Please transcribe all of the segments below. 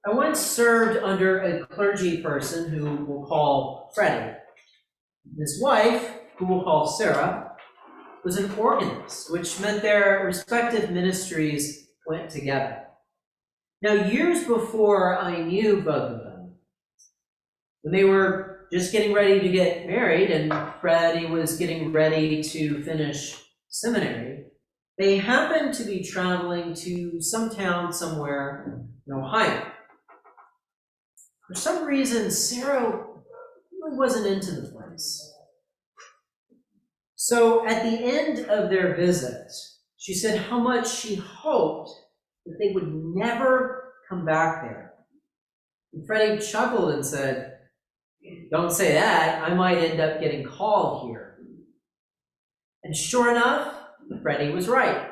I once served under a clergy person who we'll call Freddie. His wife, who we'll call Sarah, was an organist, which meant their respective ministries went together. Now, years before I knew both of them, when they were just getting ready to get married and Freddie was getting ready to finish seminary, they happened to be traveling to some town somewhere in Ohio. For some reason, Sarah really wasn't into the place. So at the end of their visit, she said how much she hoped that they would never come back there. And Freddie chuckled and said, "Don't say that, I might end up getting called here." And sure enough, Freddie was right.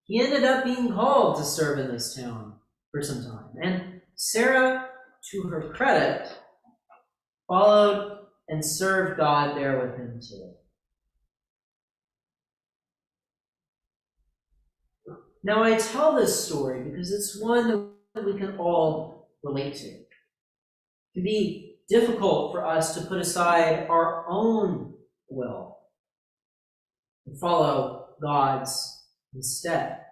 He ended up being called to serve in this town for some time. And Sarah, to her credit, followed and served God there with him too. Now, I tell this story because it's one that we can all relate to. It can be difficult for us to put aside our own will and follow God's instead.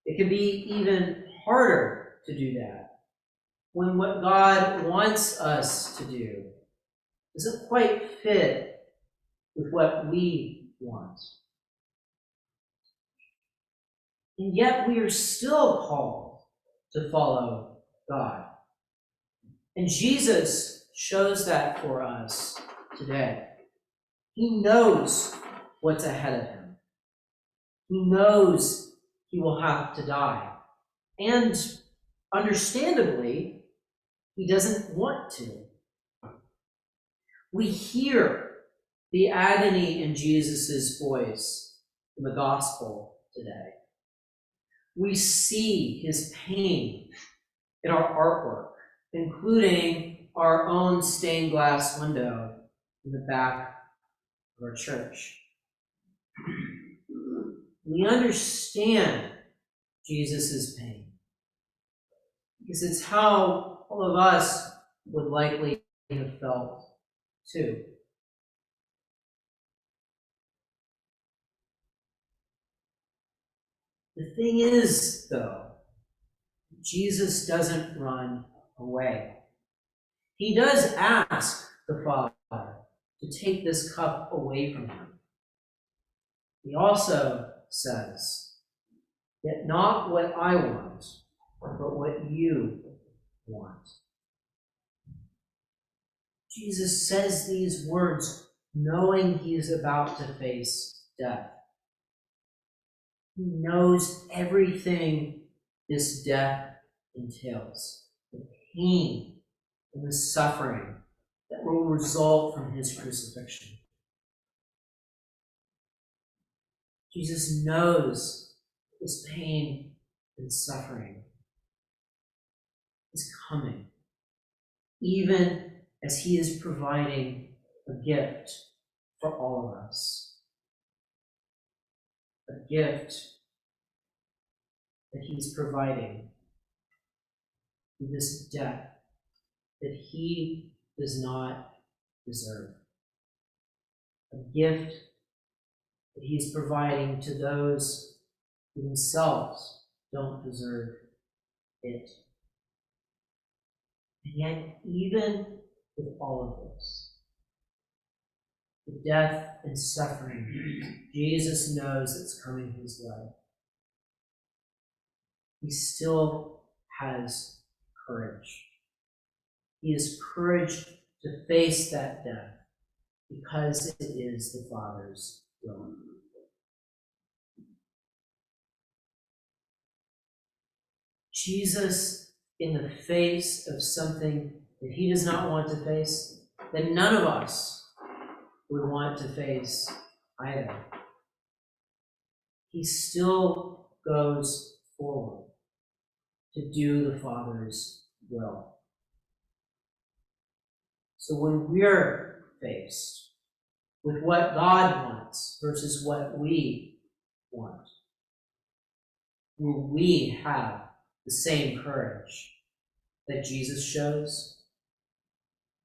It can be even harder to do that when what God wants us to do doesn't quite fit with what we want. And yet we are still called to follow God. And Jesus shows that for us today. He knows what's ahead of him. He knows he will have to die. And understandably, he doesn't want to. We hear the agony in Jesus' voice in the gospel today. We see his pain in our artwork, including our own stained glass window in the back of our church. We understand Jesus' pain because it's how all of us would likely have felt too. The thing is, though, Jesus doesn't run away. He does ask the Father to take this cup away from him. He also says, "Yet not what I want, but what you want." Jesus says these words knowing he is about to face death. He knows everything this death entails, the pain and the suffering that will result from his crucifixion. Jesus knows this pain and suffering is coming, even as he is providing a gift for all of us. A gift that he's providing through this death that he does not deserve. A gift that he's providing to those who themselves don't deserve it. And yet, even with all of this, the death and suffering Jesus knows that's coming his way, he still has courage. He has courage to face that death because it is the Father's will. Jesus, in the face of something that he does not want to face, that none of us would want to face either, he still goes forward to do the Father's will. So when we're faced with what God wants versus what we want, will we have the same courage that Jesus shows